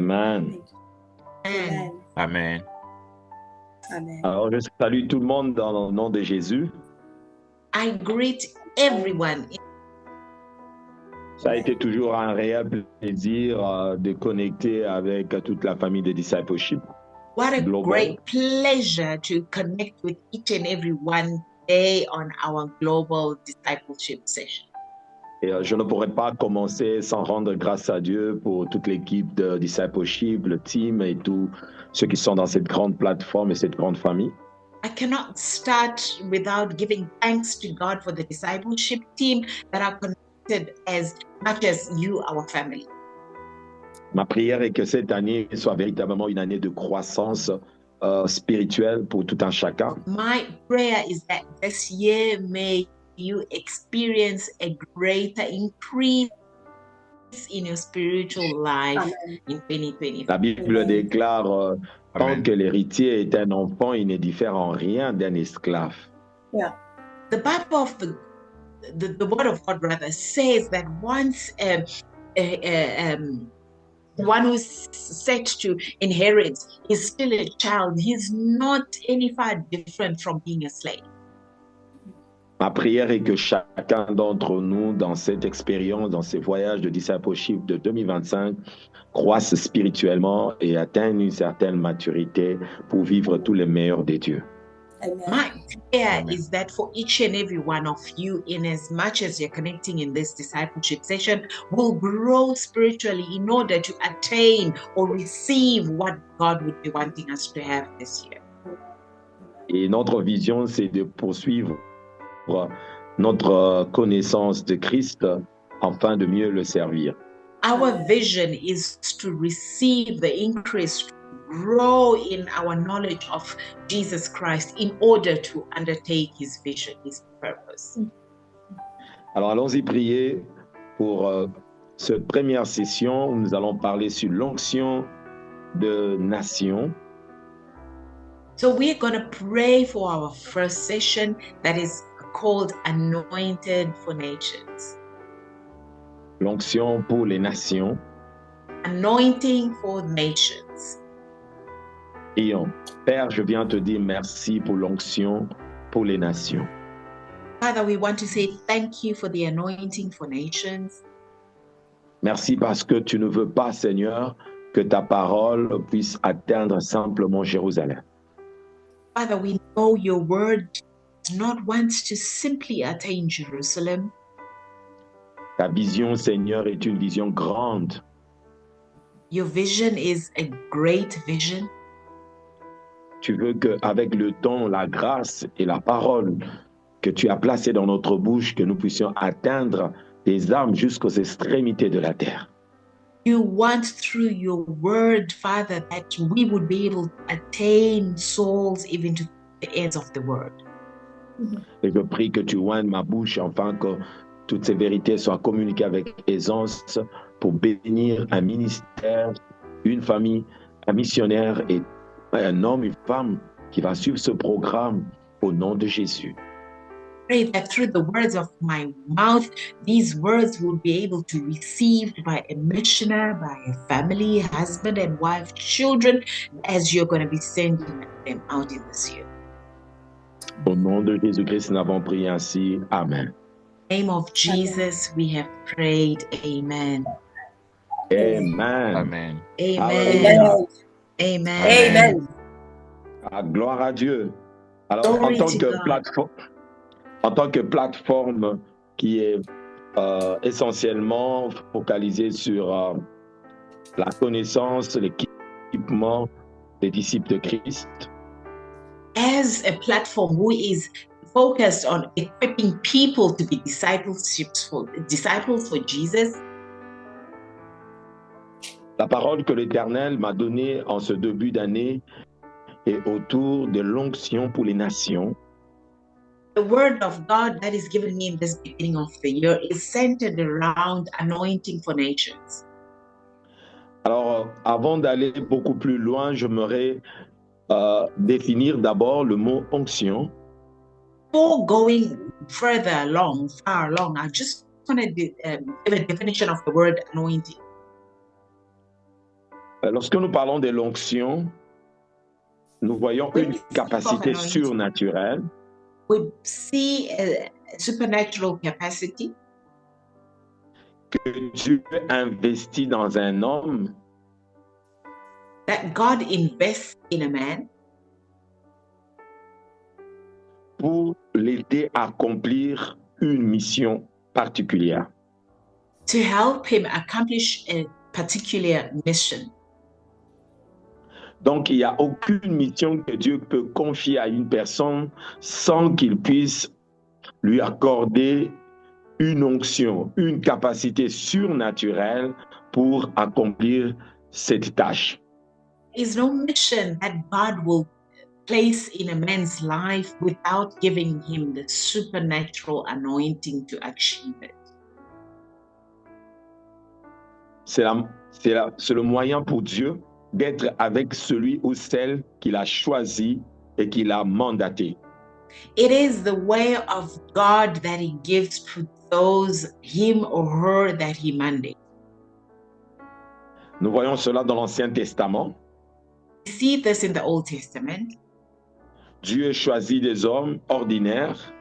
Amen. Amen. Amen. Amen. Alors, je salue tout le monde dans le nom de Jésus. I greet everyone. Ça a été toujours un réel plaisir de connecter avec toute la famille de discipleship. What a Global. great pleasure to connect with each and every one day on our global discipleship session. Et je ne pourrais pas commencer sans rendre grâce à Dieu pour toute l'équipe de discipleship, le team et tous ceux qui sont dans cette grande plateforme et cette grande famille. I cannot start without giving thanks to God for the discipleship team that are connected as much as you, our family. Ma prière est que cette année soit véritablement une année de croissance spirituelle pour tout un chacun. My prayer is that this year may you experience a greater increase in your spiritual life Amen. in 2020. La Bible déclare tant Amen. que l'héritier est un enfant, il ne diffère en rien d'un esclave. Yeah. The Bible of the Word of God rather says that once one who's set to inherit is still a child, he's not any far different from being a slave. Ma prière est que chacun d'entre nous, dans cette expérience, dans ces voyages de discipleship de 2025, croisse spirituellement et atteigne une certaine maturité pour vivre tous les meilleurs des dieux. Amen. My prayer Amen. is that for each and every one of you, in as much as you're connecting in this discipleship session, will grow spiritually in order to attain or receive what God would be wanting us to have this year. Et notre vision, c'est de poursuivre notre connaissance de Christ afin de mieux le servir. Our vision is to receive the increase, to grow in our knowledge of Jesus Christ in order to undertake his vision, his purpose. Alors allons-y prier pour cette première session où nous allons parler sur l'onction de nation. So we're going to pray for our first session that is called Anointed for Nations. L'onction pour les nations. Anointing for Nations. Prions. Père, je viens te dire merci pour l'onction pour les nations. Father, we want to say thank you for the anointing for nations. Merci parce que tu ne veux pas, Seigneur, que ta parole puisse atteindre simplement Jérusalem. Father, we know your word does not want to simply attain Jerusalem. Ta vision, Seigneur, est une vision grande. Your vision is a great vision. Tu veux qu'avec le temps, la grâce et la parole que tu as placées dans notre bouche, que nous puissions atteindre des âmes jusqu'aux extrémités de la terre. You want through your word, Father, that we would be able to attain souls even to the ends of the world. Et je prie que tu oignes ma bouche afin que toutes ces vérités soient communiquées avec aisance pour bénir un ministère, une famille, un missionnaire et un homme, une femme qui va suivre ce programme au nom de Jésus. Pray that through the words of my mouth, these words will be able to be received by a missionary, by a family, husband and wife, children, as you're going to be sending them out in this year. Au nom de Jésus-Christ, nous avons prié ainsi. Amen. In the name of Jesus, we have prayed. Amen. Amen. Amen. Amen. Alléluia. Amen. Amen. Ah, gloire à Dieu. Alors, Glory to God. En tant que plateforme qui est essentiellement focalisée sur la connaissance, l'équipement des disciples de Christ, As a platform who is focused on equipping people to be disciples for Jesus, la parole que l'Éternel m'a donnée en ce début d'année est autour de l'onction pour les nations. the word of God that is given me in this beginning of the year is centered around anointing for nations. Alors, avant d'aller beaucoup plus loin, j'aimerais définir d'abord le mot onction. Before going far along, I just want to give a definition of the word anointing. Lorsque nous parlons de l'onction, nous voyons When une we speak of capacité anointing, surnaturelle we see a supernatural capacity que Dieu investit dans un homme that God invests in a man pour l'aider à accomplir une mission particulière. to help him accomplish a particular mission. Donc, il n'y a aucune mission que Dieu peut confier à une personne sans qu'il puisse lui accorder une onction, une capacité surnaturelle pour accomplir cette tâche. There is no mission that God will place in a man's life without giving him the supernatural anointing to achieve it. C'est le moyen pour Dieu d'être avec celui ou celle qu'il a choisi et qu'il a mandaté. It is the way of God that he gives to those, him or her, that he mandates. Nous voyons cela dans l'Ancien Testament. We see this in the Old Testament. Dieu choisit des hommes ordinaires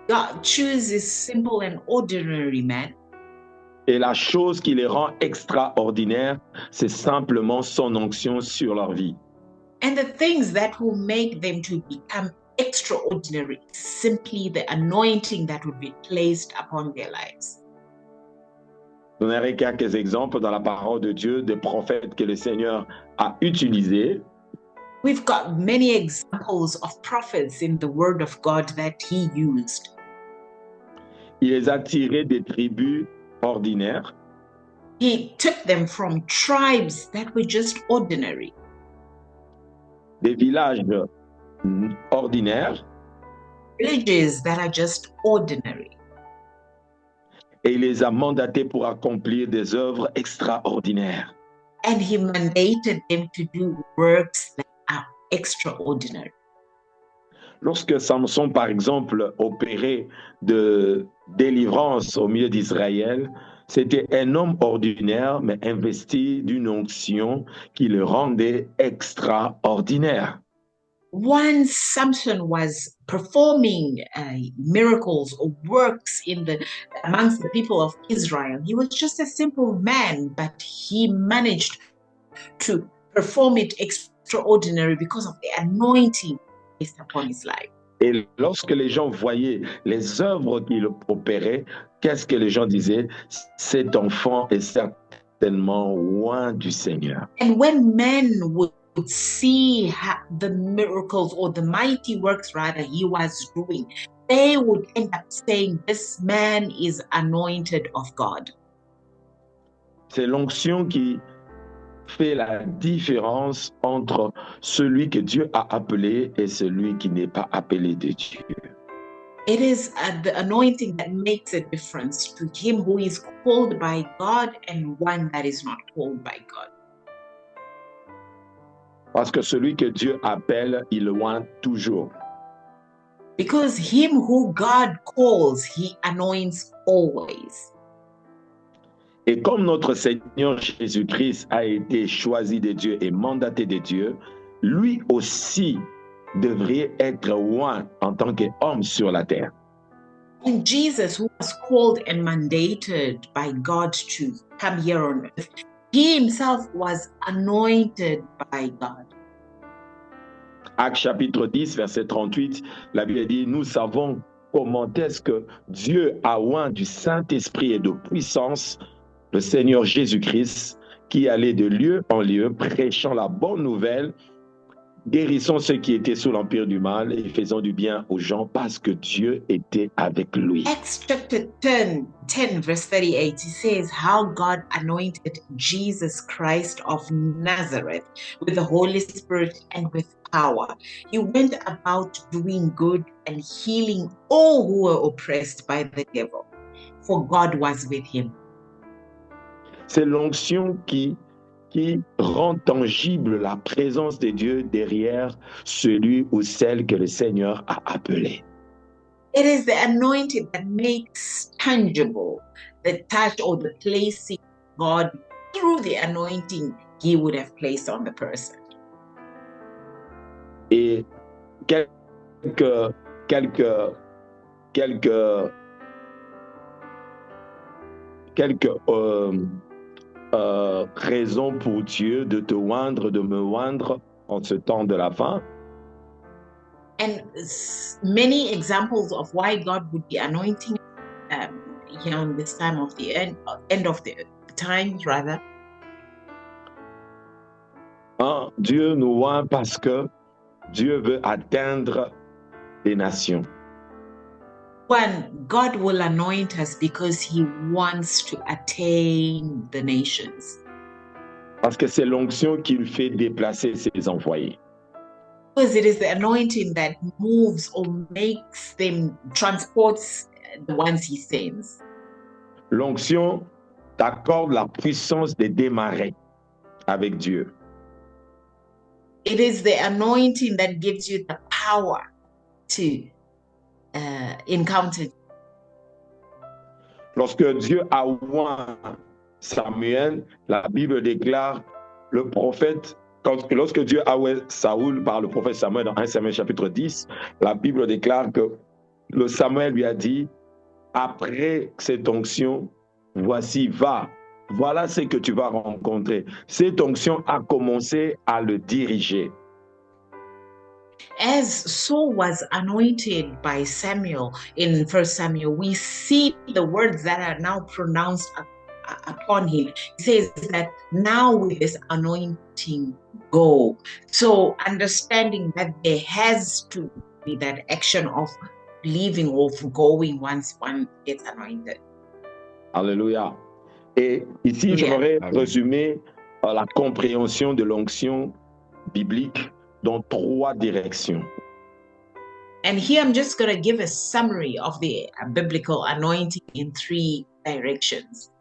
God chooses simple and ordinary men, et la chose qui les rend extraordinaires, c'est simplement son onction sur leur vie. and the things that will make them to become extraordinary is simply the anointing that would be placed upon their lives. Je donnerai quelques exemples dans la parole de Dieu des prophètes que le Seigneur a utilisés We've got many examples of prophets in the word of God that he used. Il les a tirés des tribus ordinaires He took them from tribes that were just ordinary, des villages ordinaires villages that are just ordinary. et il les a mandatés pour accomplir des œuvres extraordinaires. And he mandated them to do works that are extraordinary. Lorsque Samson, par exemple, opérait de délivrance au milieu d'Israël, c'était un homme ordinaire, mais investi d'une onction qui le rendait extraordinaire. Once Samson was performing miracles or works amongst the people of Israel, he was just a simple man, but he managed to perform it extraordinary because of the anointing placed upon his life. Et lorsque les gens voyaient les œuvres qu'il opérait, qu'est-ce que les gens disaient? Cet enfant est certainement loin du Seigneur. And when men would see the miracles or the mighty works rather he was doing, they would end up saying, this man is anointed of God. C'est l'onction qui fait la différence entre celui que Dieu a appelé et celui qui n'est pas appelé de Dieu. It is the anointing that makes a difference to him who is called by God and one that is not called by God. Parce que celui que Dieu appelle, il le oint toujours. Because him who God calls, he anoints always. Et comme notre Seigneur Jésus-Christ a été choisi de Dieu et mandaté de Dieu, lui aussi devrait être oint en tant qu'homme sur la terre. And Jesus, who was called and mandated by God to come here on earth, he himself was anointed by God. Actes chapitre 10, verset 38, la Bible dit, nous savons comment est-ce que Dieu a oint du Saint-Esprit et de puissance le Seigneur Jésus-Christ, qui allait de lieu en lieu, prêchant la bonne nouvelle, guérissant ceux qui étaient sous l'empire du mal et faisant du bien aux gens parce que Dieu était avec lui. Acts chapter 10 verse 38, he says how God anointed Jesus Christ of Nazareth with the Holy Spirit and with power. He went about doing good and healing all who were oppressed by the devil, for God was with him. C'est l'onction qui rend tangible la présence de Dieu derrière celui ou celle que le Seigneur a appelé. It is the anointing that makes tangible the touch or the placing of God through the anointing he would have placed on the person. Et quelques raisons pour Dieu de te oindre, de me oindre en ce temps de la fin. And many examples of why God would be anointing here on this time of the end of the time, rather. Dieu nous oint parce que Dieu veut atteindre les nations. One, God will anoint us because he wants to attain the nations. Parce que c'est l'onction qui lui fait déplacer ses envoyés. Because it is the anointing that moves or makes them, transports the ones he sends. L'onction t'accorde la puissance de démarrer avec Dieu. It is the anointing that gives you the power to encounter. Lorsque Dieu a oint Samuel, la Bible déclare le prophète, lorsque Dieu a oint Saoul par le prophète Samuel dans 1 Samuel chapitre 10, la Bible déclare que le Samuel lui a dit, après cette onction, voici, va, voilà ce que tu vas rencontrer. Cette onction a commencé à le diriger. As Saul was anointed by Samuel in 1 Samuel, we see the words that are now pronounced upon him. He says that now with this anointing, go. So understanding that there has to be that action of leaving or going once one gets anointed. Alléluia. Et ici, j'aimerais résumer la compréhension de l'onction biblique dans 3 directions. And here I'm just going to give a summary of the biblical anointing in 3 directions.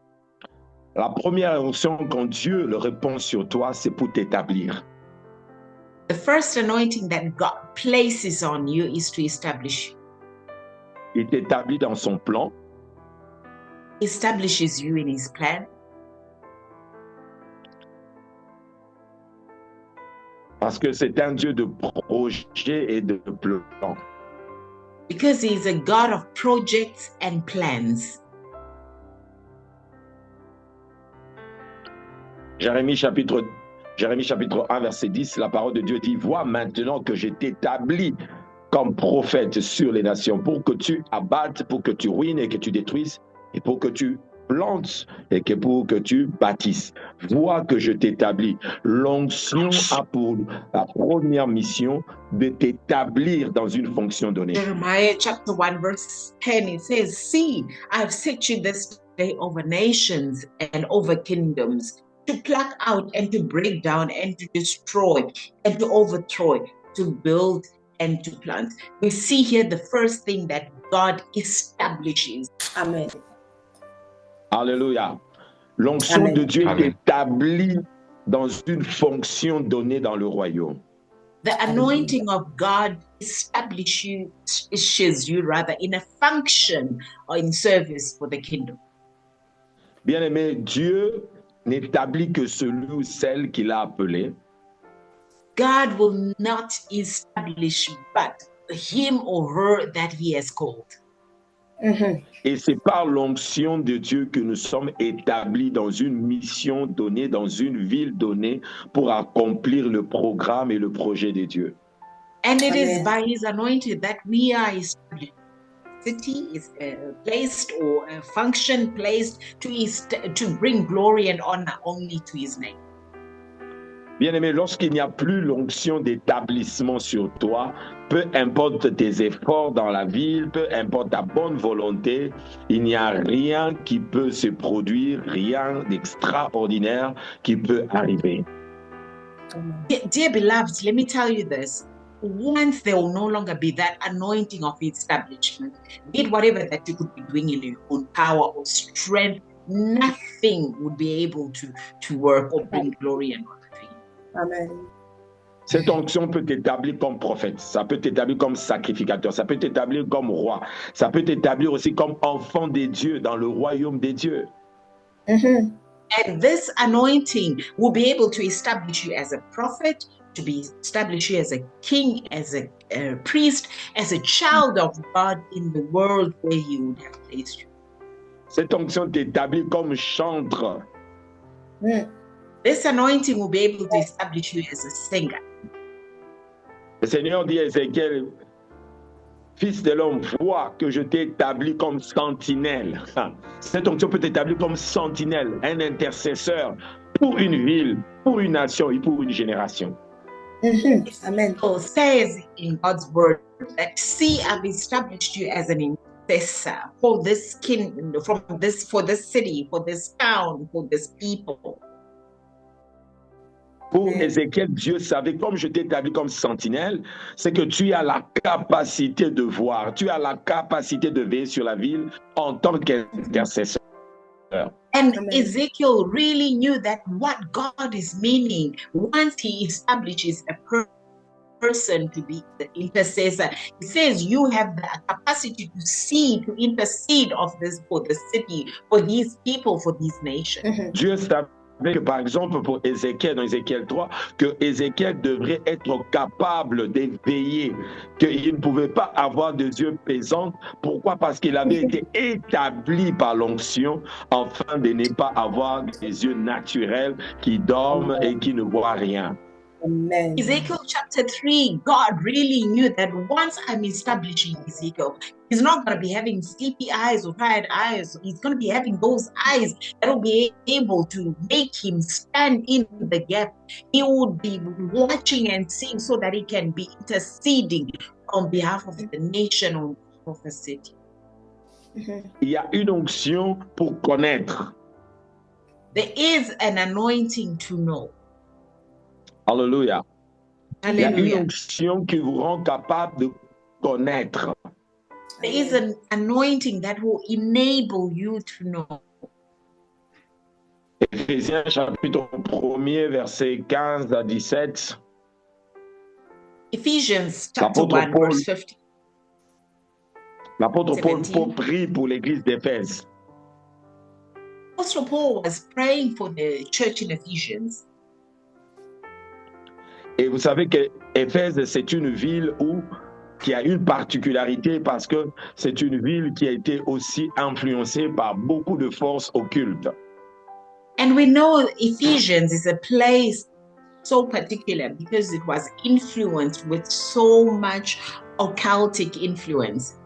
La première onction, quand Dieu le répand sur toi, c'est pour t'établir. The first anointing that God places on you is to establish you. Il t'établit dans son plan. Establishes you in his plan. Parce que c'est un Dieu de projet et de plan. Because he is a God of projects and plans. Jérémie chapitre 1, verset 10, la parole de Dieu dit, vois maintenant que je t'établis comme prophète sur les nations pour que tu abattes, pour que tu ruines et que tu détruises, et pour que tu plantes et pour que tu bâtisses. Vois que je t'établis. L'onction a pour la première mission de t'établir dans une fonction donnée. Jeremiah chapter 1 verse 10, it says, see, I've set you this day over nations and over kingdoms, to pluck out and to break down and to destroy and to overthrow, to build and to plant. We see here the first thing that God establishes. Amen. Alléluia. L'onction de Dieu t'établit dans une fonction donnée dans le royaume. The anointing of God establishes you rather in a function or in service for the kingdom. Bien-aimé, Dieu n'établit que celui ou celle qu'il a appelé. God will not establish but him or her that he has called. Mhm. Et c'est par l'onction de Dieu que nous sommes établis dans une mission donnée, dans une ville donnée, pour accomplir le programme et le projet de Dieu. And it is Amen. by his anointing that we are established. City is placed or a function placed to bring glory and honor only to his name. Bien-aimé, lorsqu'il n'y a plus l'onction d'établissement sur toi, peu importe tes efforts dans la ville, peu importe ta bonne volonté, il n'y a rien qui peut se produire, rien d'extraordinaire qui peut arriver. Dear beloved, let me tell you this. Once there will no longer be that anointing of establishment, did whatever that you could be doing in your own power or strength, nothing would be able to work or bring glory and honor to you. Amen. Cette onction peut t'établir comme prophète, ça peut t'établir comme sacrificateur, ça peut t'établir comme roi, ça peut t'établir aussi comme enfant des dieux dans le royaume des dieux. Mhm. And this anointing will be able to establish you as a prophet, to be establish you as a king, as a priest, as a child of God in the world where He would have placed you. Cette onction t'établit comme chantre. This anointing will be able to establish you as a singer. Le Seigneur dit à Ézéchiel, Fils de l'homme, vois que je t'ai établi comme sentinelle. Cette onction peut t'établir comme sentinelle, un intercesseur pour une ville, pour une nation et pour une génération. Amen. So says in God's word that, see, I've established you as an intercessor for this king, for this city, for this town, for this people. Pour Ézéchiel, Dieu savait, comme je t'ai établi comme sentinelle, c'est que tu as la capacité de voir, tu as la capacité de veiller sur la ville en tant qu'intercesseur. And Ezekiel really knew that what God is meaning once He establishes a person to be the intercessor. He says you have the capacity to see, to intercede of this for the city, for these people, for these nations. Dieu savait que, par exemple, pour Ézéchiel, dans Ézéchiel 3, que Ézéchiel devrait être capable d'éveiller, qu'il ne pouvait pas avoir des yeux pesants. Pourquoi? Parce qu'il avait été établi par l'onction, afin de ne pas avoir des yeux naturels qui dorment et qui ne voient rien. Amen. Ezekiel chapter 3, God really knew that once I'm establishing Ezekiel, he's not going to be having sleepy eyes or tired eyes. He's going to be having those eyes that will be able to make him stand in the gap. He would be watching and seeing so that he can be interceding on behalf of the nation, on behalf of the city. Il y a une onction pour connaître. There is an anointing to know. Alléluia. Il y a une Hallelujah. onction qui vous rend capable de connaître. There is an anointing that will enable you to know. Éphésiens chapitre 1er, versets 15 à 17. Ephesians chapter L'apôtre 1, Paul, verse 50. l'apôtre Paul 17. prie pour l'église d'Éphèse. Apostle Paul was praying for the church in Ephesians. Et vous savez que Éphèse, c'est une ville qui a une particularité parce que c'est une ville qui a été aussi influencée par beaucoup de forces occultes. And we know Ephesians is a place so particular because it was influenced with so much occultic influence.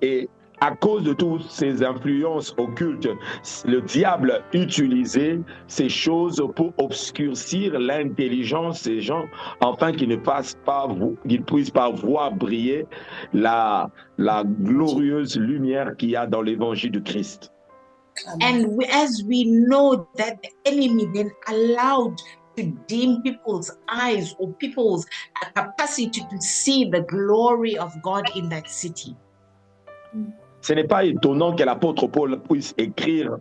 Et à cause de toutes ces influences occultes, le diable utilisait ces choses pour obscurcir l'intelligence des gens, afin qu'ils ne puissent pas voir briller la glorieuse lumière qu'il y a dans l'évangile du Christ. And as we know that the enemy then allowed to dim people's eyes or people's capacity to see the glory of God in that city. Ce n'est pas étonnant que l'apôtre Paul puisse écrire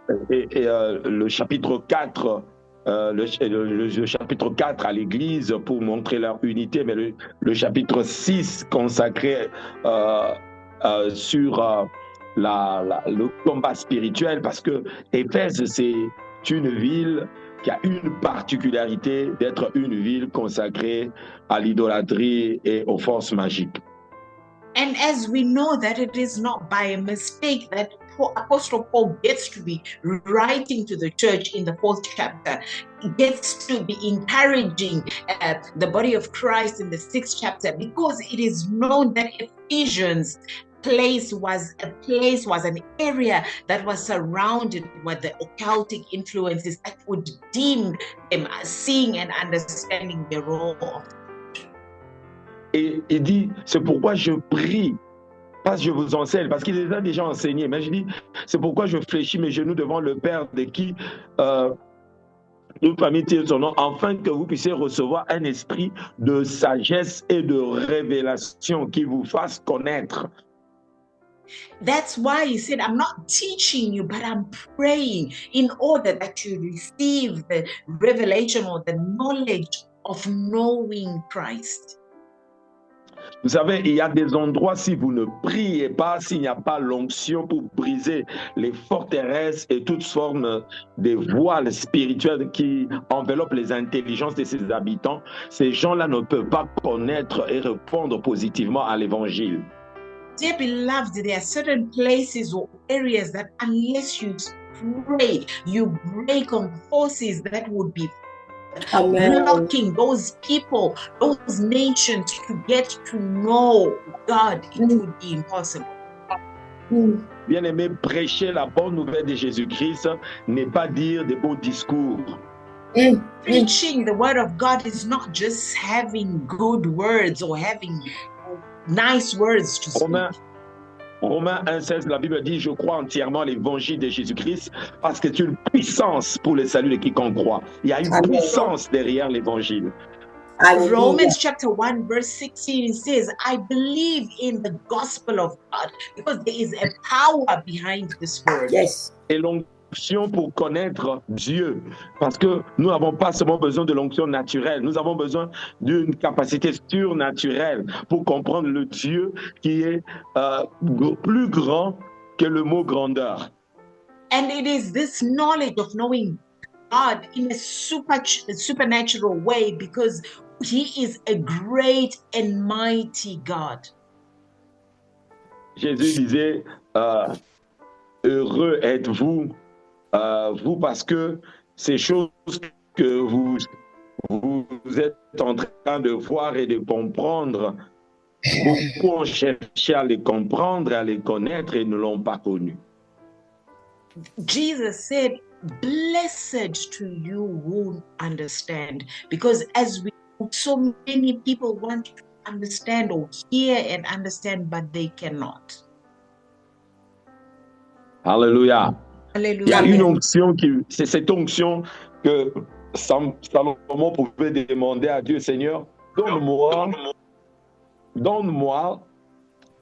le chapitre 4, le chapitre 4 à l'Église pour montrer leur unité, mais le chapitre 6 consacré sur le combat spirituel, parce que Éphèse, c'est une ville qui a une particularité d'être une ville consacrée à l'idolâtrie et aux forces magiques. And as we know that it is not by a mistake that Apostle Paul gets to be writing to the church in the 4th chapter, he gets to be encouraging the body of Christ in the 6th chapter, because it is known that Ephesians place was an area that was surrounded with the occultic influences that would dim them seeing and understanding the role of. Et il dit, c'est pourquoi je prie, pas je vous enseigne, parce qu'il les a déjà enseignés, mais je dis, c'est pourquoi je fléchis mes genoux devant le Père de qui nous permet son nom, afin que vous puissiez recevoir un esprit de sagesse et de révélation qui vous fasse connaître. That's why he said, I'm not teaching you, but I'm praying in order that you receive the revelation or the knowledge of knowing Christ. Vous savez, il y a des endroits, si vous ne priez pas, s'il n'y a pas l'onction pour briser les forteresses et toutes formes de voiles spirituelles qui enveloppent les intelligences de ses habitants, ces gens-là ne peuvent pas connaître et répondre positivement à l'évangile. Dear beloved, there are certain places or areas that unless you pray, you break on forces that would be Amen. blocking those people, those nations to get to know God. It would be impossible. Bien-aimé, prêcher la bonne nouvelle de Jésus-Christ n'est pas dire des beaux discours. Preaching the word of God is not just having good words or having nice words to speak. Romains 1,16, la Bible dit, je crois entièrement à l'évangile de Jésus-Christ parce que c'est une puissance pour le salut de quiconque croit. Il y a une Amen. puissance derrière l'évangile. Hallelujah. Romans chapter 1 verse 16 says, I believe in the gospel of God because there is a power behind this word. Yes. Et l'onction pour connaître Dieu, parce que nous n'avons pas seulement besoin de l'onction naturelle, nous avons besoin d'une capacité surnaturelle pour comprendre le Dieu qui est plus grand que le mot grandeur. And it is this knowledge of knowing God in a supernatural way because he is a great and mighty God. Jésus disait, heureux êtes-vous, vous, parce que ces choses que vous êtes en train de voir et de comprendre, beaucoup ont cherché à les comprendre, à les connaître et ne l'ont pas connu. Jesus said, blessed to you who understand, because as we so many people want to understand or hear and understand, but they cannot. Alléluia. Hallelujah. Il y a une onction c'est cette onction que Salomon pouvait demander à Dieu, Seigneur, donne-moi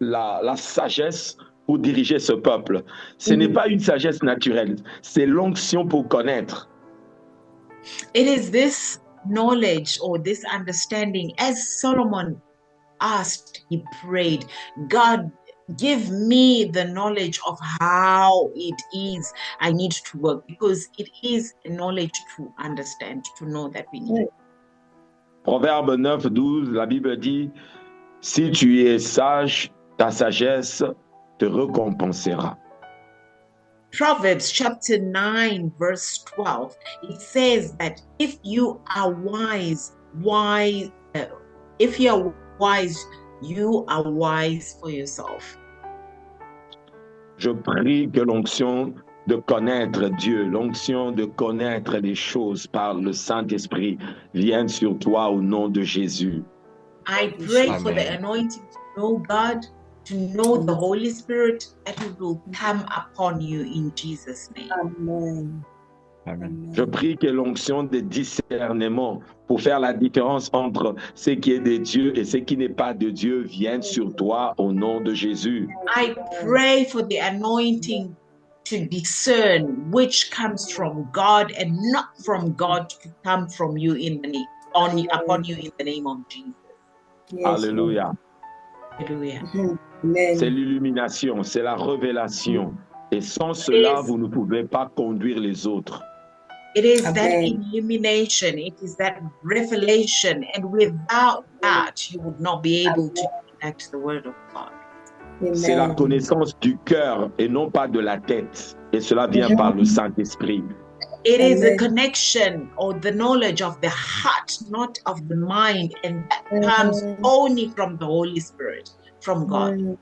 la sagesse pour diriger ce peuple. Ce n'est pas une sagesse naturelle, c'est l'onction pour connaître. It is this knowledge or this understanding, as Solomon asked, he prayed, God, give me the knowledge of how it is I need to work, because it is a knowledge to understand, to know that we need. Proverbe 9:12, la Bible dit, si tu es sage, ta sagesse te récompensera. Proverbs chapter 9 verse 12, it says that if you are wise, you are wise for yourself. Je prie que l'onction de connaître Dieu, l'onction de connaître les choses par le Saint-Esprit vienne sur toi au nom de Jésus. I pray for Amen. the anointing to know God, to know the Holy Spirit, that it will come upon you in Jesus' name. Amen. Amen. Je prie que l'onction de discernement pour faire la différence entre ce qui est de Dieu et ce qui n'est pas de Dieu vienne sur toi au nom de Jésus. I pray for the anointing to discern which comes from God and not from God to come from you upon you in the name of Jesus. Yes, Alléluia. Hallelujah. Lord. Amen. C'est l'illumination, c'est la révélation. Et sans cela, Yes. vous ne pouvez pas conduire les autres. It is that Amen. illumination, it is that revelation, and without that, you would not be able to connect the word of God. C'est la Amen. connaissance du cœur et non pas de la tête. Et cela vient par le Saint-Esprit. It is a Amen. connection or the knowledge of the heart, not of the mind, and that comes only from the Holy Spirit, from God.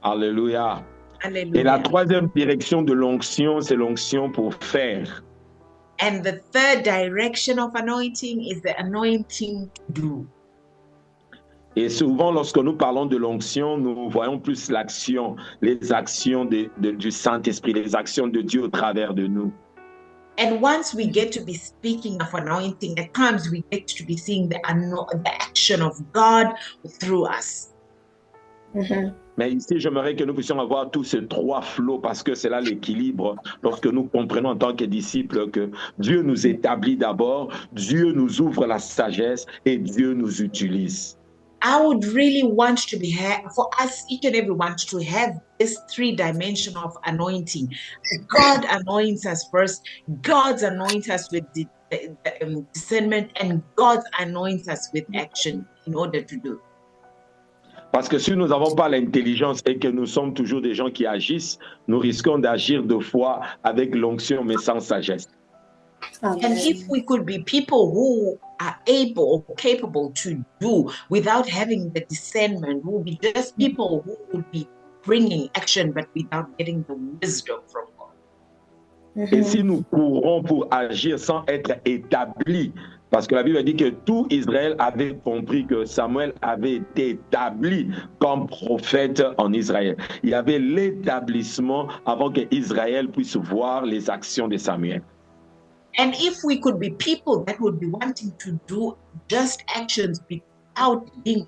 Alléluia. Et la Hallelujah. troisième direction de l'onction, c'est l'onction pour faire. And the third direction of anointing is the anointing to do. Et souvent, lorsque nous parlons de l'onction, nous voyons plus l'action, les actions du Saint-Esprit, les actions de Dieu au travers de nous. And once we get to be speaking of anointing, at times we get to be seeing the action of God through us. Mais ici, j'aimerais que nous puissions avoir tous ces trois flots parce que c'est là l'équilibre. Lorsque nous comprenons en tant que disciples que Dieu nous établit d'abord, Dieu nous ouvre la sagesse et Dieu nous utilise. I would really want to be for us, each and every one, to have this 3 dimension of anointing. God anoints us first. God anoints us with discernment, and God anoints us with action in order to do. Parce que si nous n'avons pas l'intelligence et que nous sommes toujours des gens qui agissent, nous risquons d'agir de foi avec l'onction mais sans sagesse. Amen. And if we could be people who are able or capable to do without having the discernment, we'll be just people who would be bringing action but without getting the wisdom from God. Et si nous courons pour agir sans être établis, parce que la Bible dit que tout Israël avait compris que Samuel avait été établi comme prophète en Israël. Il y avait l'établissement avant que Israël puisse voir les actions de Samuel. And if we could be people that would be wanting to do just actions without being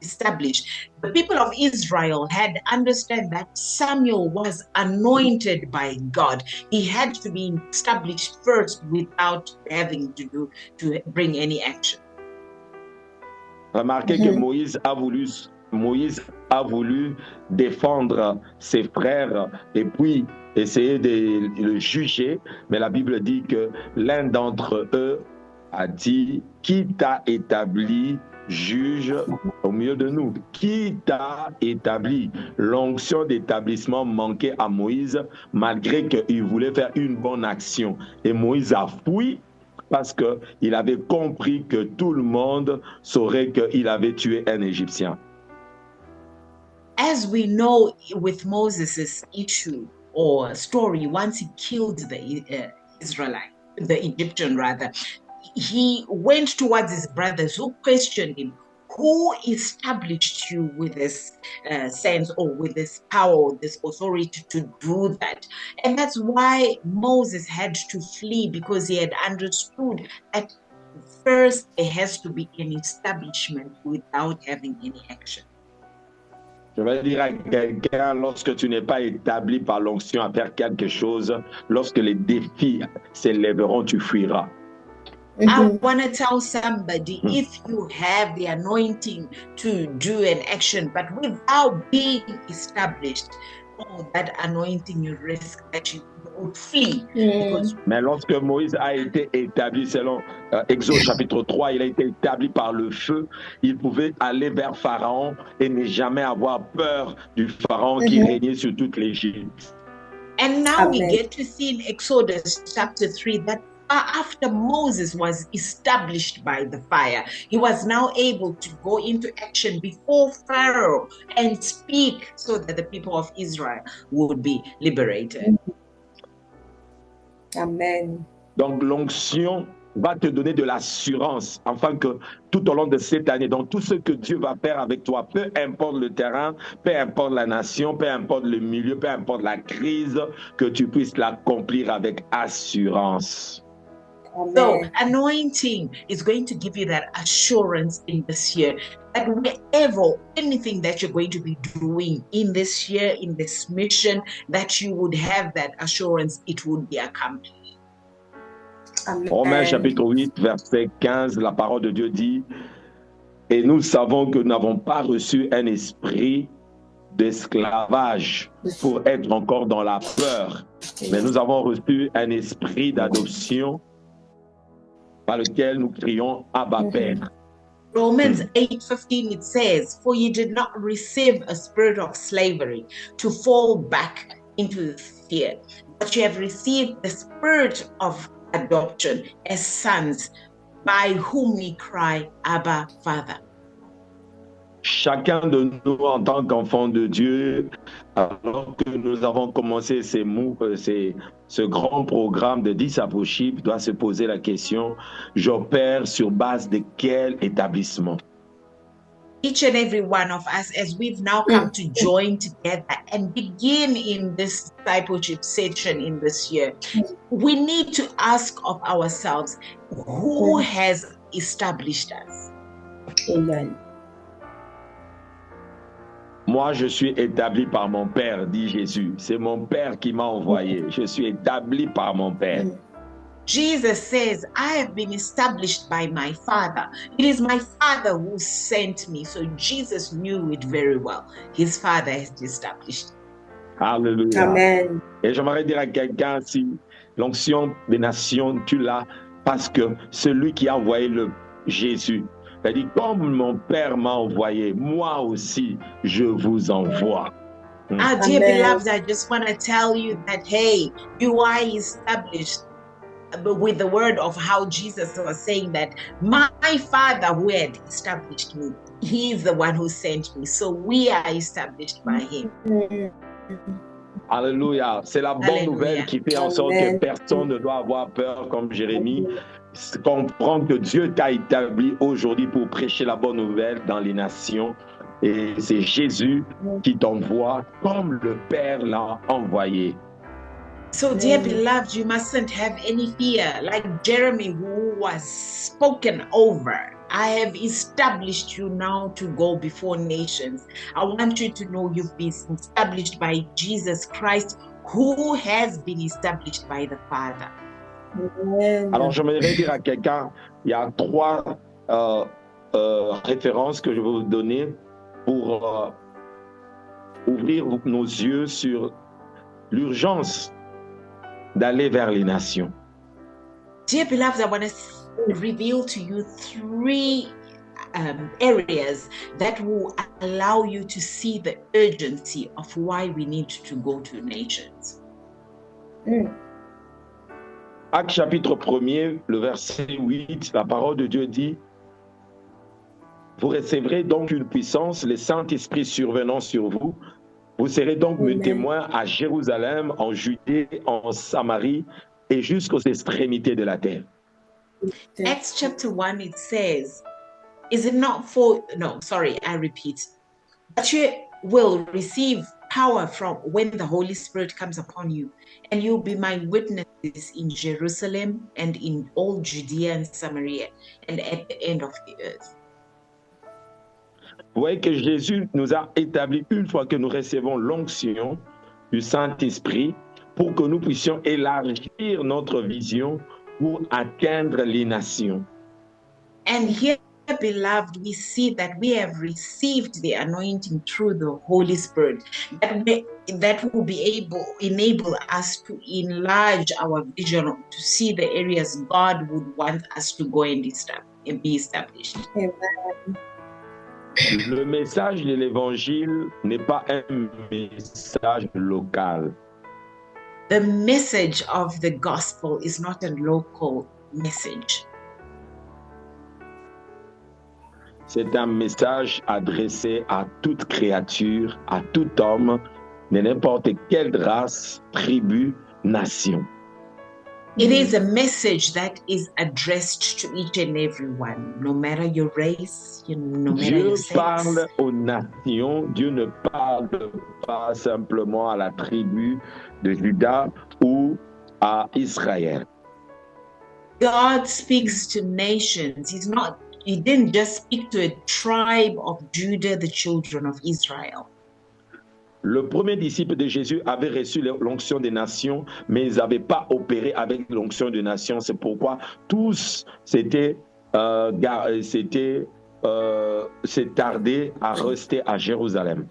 established, the people of Israel had understood that Samuel was anointed by God. He had to be established first without having to bring any action. Remarquez que Moïse a voulu défendre ses frères et puis essayer de le juger, mais la Bible dit que l'un d'entre eux a dit: qui t'a établi juge au milieu de nous? Qui t'a établi? L'onction d'établissement manquait à Moïse malgré qu'il voulait faire une bonne action. Et Moïse a fui parce qu'il avait compris que tout le monde saurait qu'il avait tué un Égyptien. As we know with Moses' issue or story, once he killed the Egyptian rather, he went towards his brothers who questioned him, who established you with this sense or with this power or this authority to do that? And that's why Moses had to flee, because he had understood that first there has to be an establishment without having any action. Je vais dire à quelqu'un, lorsque tu n'es pas établi par l'onction à faire quelque chose, lorsque les défis s'élèveront, tu fuiras. I want to tell somebody, if you have the anointing to do an action, but without being established, that anointing, you risk that you would flee. Mais lorsque Moïse a été établi, selon Exode chapitre 3, il a été établi par le feu, il pouvait aller vers Pharaon et ne jamais avoir peur du Pharaon qui régnait sur toute l'Égypte. And now we get to see in Exodus chapter 3 that after Moses was established by the fire, he was now able to go into action before Pharaoh and speak so that the people of Israel would be liberated. Amen. Donc l'onction va te donner de l'assurance, afin que tout au long de cette année, dans tout ce que Dieu va faire avec toi, peu importe le terrain, peu importe la nation, peu importe le milieu, peu importe la crise, que tu puisses l'accomplir avec assurance. So anointing is going to give you that assurance in this year that wherever, anything that you're going to be doing in this year, in this mission, that you would have that assurance, it would be accomplished. Romains chapitre 8, verset 15, la parole de Dieu dit: et nous savons que nous n'avons pas reçu un esprit d'esclavage pour être encore dans la peur, mais nous avons reçu un esprit d'adoption par lequel nous crions Abba Père. Romans 8:15, it says, for you did not receive a spirit of slavery to fall back into fear, but you have received the spirit of adoption as sons, by whom we cry, Abba, Father. Chacun de nous, en tant qu'enfant de Dieu, alors que nous avons commencé ce grand programme de discipleship, doit se poser la question: j'opère sur base de quel établissement? Each and every one of us, as we've now come to join together and begin in this discipleship session in this year, we need to ask of ourselves, who has established us? Amen. Moi, je suis établi par mon Père, dit Jésus. C'est mon Père qui m'a envoyé. Je suis établi par mon Père. Jesus says, I have been established by my Father. It is my Father who sent me. So Jesus knew it very well. His Father has established. Alléluia. Amen. Et j'aimerais dire à quelqu'un si l'onction des nations, tu l'as parce que celui qui a envoyé le Jésus, il a dit, comme mon Père m'a envoyé, moi aussi, je vous envoie. Dear Amen. beloved, I just want to tell you that, hey, you are established with the word of how Jesus was saying that my Father who had established me, he is the one who sent me. So we are established by him. Alléluia. C'est la bonne Alléluia. nouvelle qui fait en sorte Amen. que personne ne doit avoir peur comme Jérémie. Comprends que Dieu t'a établi aujourd'hui pour prêcher la bonne nouvelle dans les nations. Et c'est Jésus qui t'envoie comme le Père l'a envoyé. So, dear beloved, you mustn't have any fear. Like Jeremy, who was spoken over, I have established you now to go before nations. I want you to know you've been established by Jesus Christ, who has been established by the Father. Amen. Alors, j'aimerais dire à quelqu'un, il y a 3 références que je vais vous donner pour ouvrir nos yeux sur l'urgence d'aller vers les nations. Dear beloved, I want to reveal to you 3 areas that will allow you to see the urgency of why we need to go to nations. Actes chapitre 1er, le verset 8, la parole de Dieu dit, vous recevrez donc une puissance, le Saint-Esprit survenant sur vous. Vous serez donc mes témoins à Jérusalem, en Judée, en Samarie et jusqu'aux extrémités de la terre. Acts chapter 1, it says, is it not for, no, sorry, I repeat. But you will receive power from when the Holy Spirit comes upon you, and you'll be my witnesses in Jerusalem and in all Judea and Samaria and at the end of the earth. Vous voyez que Jésus nous a établi une fois que nous recevons l'onction du Saint-Esprit pour que nous puissions élargir notre vision pour atteindre les nations. And here, beloved, we see that we have received the anointing through the Holy Spirit that will be enable us to enlarge our vision to see the areas God would want us to go and be established. Amen. Le message de l'évangile n'est pas un message local. The message of the gospel is not a local message. C'est un message adressé à toute créature, à tout homme, de n'importe quelle race, tribu, nation. It is a message that is addressed to each and every one, no matter your race, no matter Dieu your sex. parle aux nations, Dieu ne parle pas simplement à la tribu de Juda ou à Israël. God speaks to nations. He didn't just speak to a tribe of Judah, the children of Israel. Le premier disciple de Jésus avait reçu l'onction des nations, mais ils n'avaient pas opéré avec l'onction des nations. C'est pourquoi tous s'étaient tardés à rester à Jérusalem.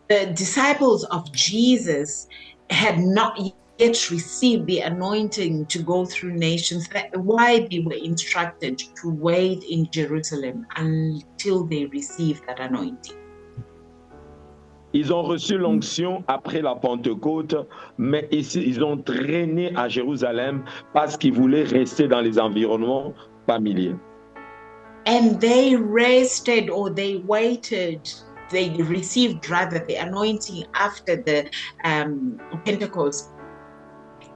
The disciples of Jesus had not yet received the anointing to go through nations. That's why they were instructed to wait in Jerusalem until they received that anointing. Ils ont reçu l'onction après la Pentecôte, mais ils ont traîné à Jérusalem parce qu'ils voulaient rester dans les environnements familiers. And they rested, or they waited. They received rather the anointing after the Pentecost.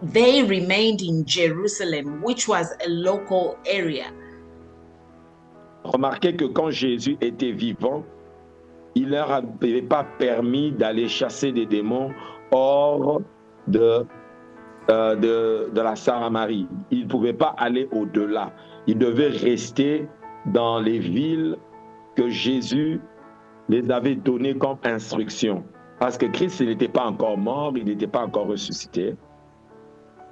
They remained in Jerusalem, which was a local area. Remarquez que quand Jésus était vivant, il leur avait pas permis d'aller chasser des démons hors de la Samarie. Ils ne pouvaient pas aller au-delà. Ils devaient rester dans les villes que Jésus les avait données comme instruction. Parce que Christ, il n'était pas encore mort, il n'était pas encore ressuscité.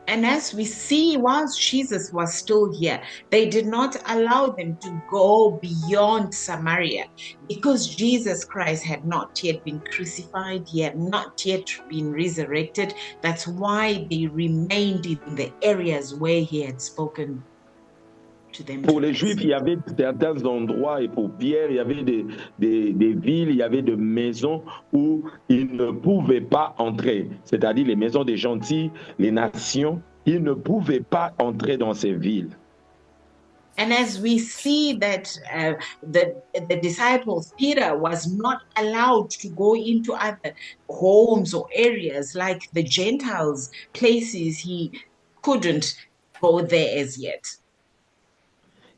And as we see, whilst Jesus was still here, they did not allow them to go beyond Samaria because Jesus Christ had not yet been crucified, he had not yet been resurrected. That's why they remained in the areas where he had spoken to them. Pour les Juifs, il y avait certains endroits, et pour Pierre, il y avait des villes, il y avait des maisons où ils ne pouvaient pas entrer. C'est-à-dire les maisons des gentils, les nations, ils ne pouvaient pas entrer dans ces villes. And as we see that the disciples, Peter was not allowed to go into other homes or areas like the Gentiles, places he couldn't go there as yet.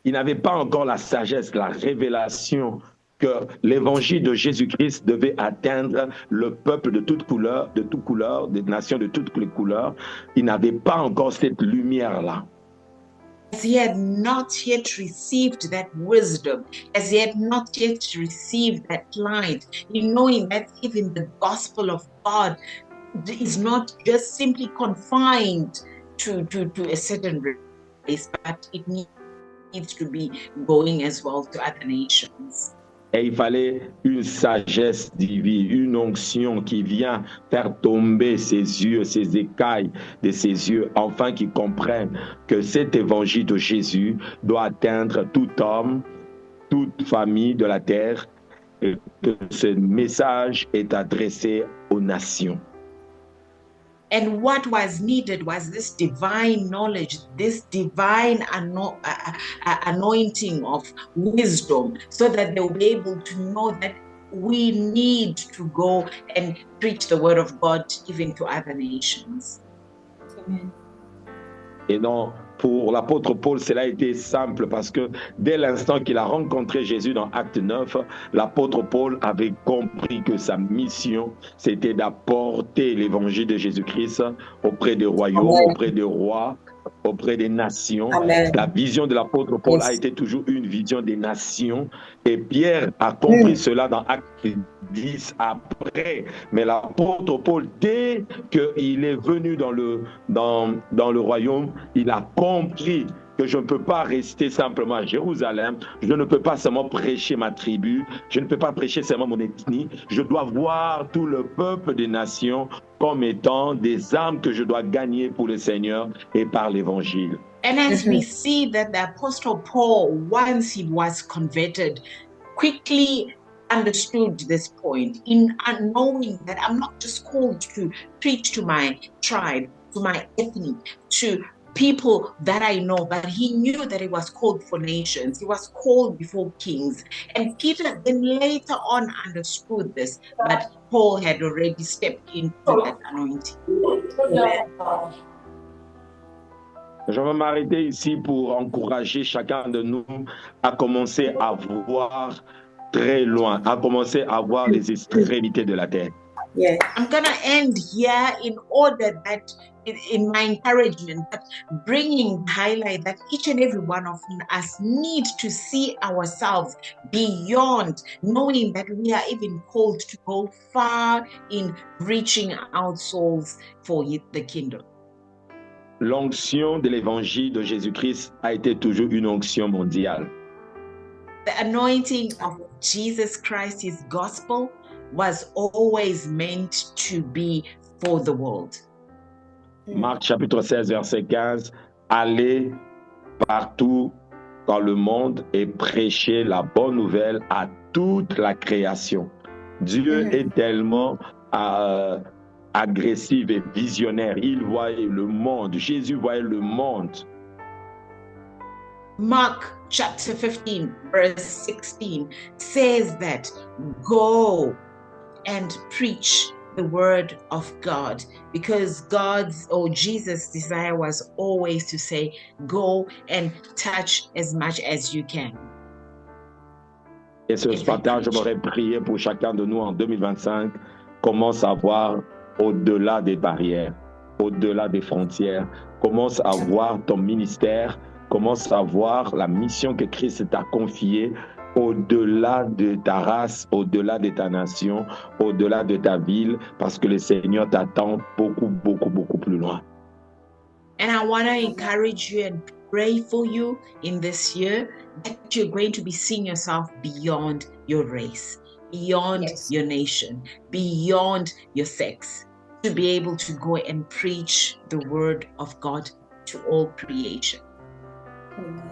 Ils n'avaient pas encore la sagesse, la révélation que l'évangile de Jésus-Christ devait atteindre le peuple de toute couleur, des nations de toutes les couleurs. Ils n'avaient pas encore cette lumière-là. As he had not yet received that wisdom, as he had not yet received that light, in knowing that even the gospel of God is not just simply confined to a certain race, but it needs to be going as well to other nations. Et il fallait une sagesse divine, une onction qui vient faire tomber ses yeux, ses écailles de ses yeux, afin qu'ils comprennent que cet évangile de Jésus doit atteindre tout homme, toute famille de la terre, et que ce message est adressé aux nations. And what was needed was this divine knowledge, this divine anointing of wisdom, so that they'll be able to know that we need to go and preach the word of God even to other nations. Amen. Et non, pour l'apôtre Paul, cela a été simple parce que dès l'instant qu'il a rencontré Jésus dans Acte 9, l'apôtre Paul avait compris que sa mission, c'était d'apporter l'évangile de Jésus-Christ auprès des royaumes, Amen. auprès des rois, auprès des nations. Amen. La vision de l'apôtre Paul a été toujours une vision des nations. Et Pierre a compris cela dans Acte 10 après. Mais l'apôtre Paul, dès qu'il est venu dans le royaume, il a compris que je ne peux pas rester simplement à Jérusalem, je ne peux pas seulement prêcher ma tribu, je ne peux pas prêcher seulement mon ethnie, je dois voir tout le peuple des nations comme étant des âmes que je dois gagner pour le Seigneur et par l'évangile. And as we see that the Apostle Paul, once he was converted, quickly understood this point in knowing that I'm not just called to preach to my tribe, to my ethnic, to people that I know, but he knew that he was called for nations. He was called before kings. And Peter then later on understood this, but Paul had already stepped into that anointing. Je vais m'arrêter ici pour encourager chacun de nous à commencer à voir très loin, à commencer à voir les extrémités de la terre. Yes. I'm going to end here in order that in my encouragement, that bringing highlight that each and every one of us need to see ourselves beyond, knowing that we are even called to go far in reaching out souls for the kingdom. L'onction de l'évangile de Jésus-Christ a été toujours une onction mondiale. The anointing of Jesus Christ, his gospel, was always meant to be for the world. Marc chapitre 16, verset 15, allez partout dans le monde et prêchez la bonne nouvelle à toute la création. Dieu est tellement agressif et visionnaire. Il voyait le monde. Jésus voyait le monde. Mark chapter 15, verse 16 says that go and preach the word of God, because Jesus' desire was always to say, go and touch as much as you can. Et ce matin, j'aimerais prier pour chacun de nous en 2025, commence à voir au-delà des barrières, au-delà des frontières, commence à voir ton ministère, commence à voir la mission que Christ t'a confiée au-delà de ta race, au-delà de ta nation, au-delà de ta ville, parce que le Seigneur t'attend beaucoup, beaucoup, beaucoup plus loin. And I want to encourage you and pray for you in this year that you're going to be seeing yourself beyond your race, beyond Yes. your nation, beyond your sex, to be able to go and preach the word of God to all creation. Amen.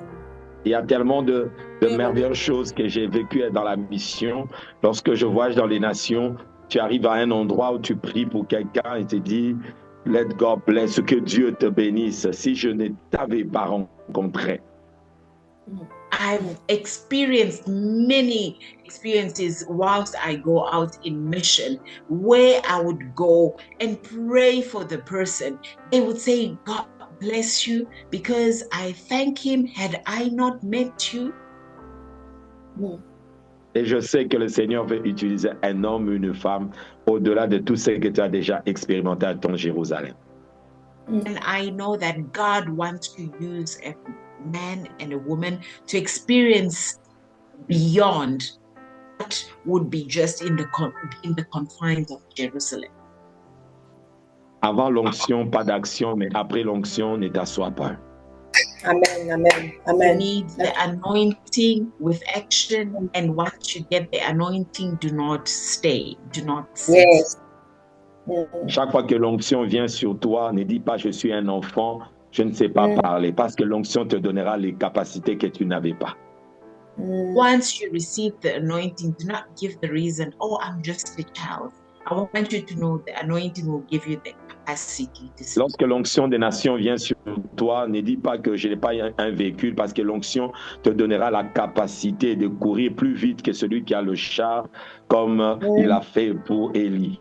Il y a tellement de merveilleuses choses que j'ai vécues dans la mission. Lorsque je voyage dans les nations, tu arrives à un endroit où tu pries pour quelqu'un et tu dis, let God bless, que Dieu te bénisse. Si je ne t'avais pas rencontré. I've experienced many experiences whilst I go out in mission where I would go and pray for the person. They would say, God bless you, because I thank him. Had I not met you? Et je sais que le Seigneur veut utiliser un homme ou une femme au-delà de tout ce que tu as déjà expérimenté à ton Jérusalem. And I know that God wants to use a man and a woman to experience beyond what would be just in the confines of Jerusalem. Avant l'onction, pas d'action, mais après l'onction, ne t'assois pas. Amen. Amen. You Amen. need the anointing with action, and once you get the anointing, do not stay, do not sit. Yes. Chaque fois que l'onction vient sur toi, ne dis pas je suis un enfant, je ne sais pas parler, parce que l'onction te donnera les capacités que tu n'avais pas. Once you receive the anointing, do not give the reason, oh, I'm just a child. I want you to know the anointing will give you the capacity to speak. Lorsque l'onction des nations vient sur toi, ne dis pas que je n'ai pas un véhicule, parce que l'onction te donnera la capacité de courir plus vite que celui qui a le char, comme il a fait pour Élie.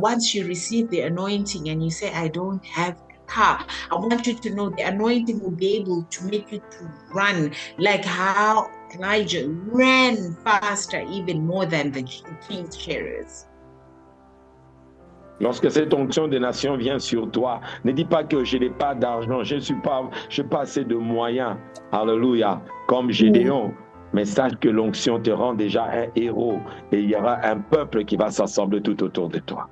Once you receive the anointing and you say, I don't have a car, I want you to know the anointing will be able to make you to run like how Elijah ran faster, even more than the king's chariots. Lorsque cette onction des nations vient sur toi, ne dis pas que je n'ai pas d'argent, je n'ai pas assez de moyens. Alléluia, comme Gédéon. Mais sache que l'onction te rend déjà un héros et il y aura un peuple qui va s'assembler tout autour de toi.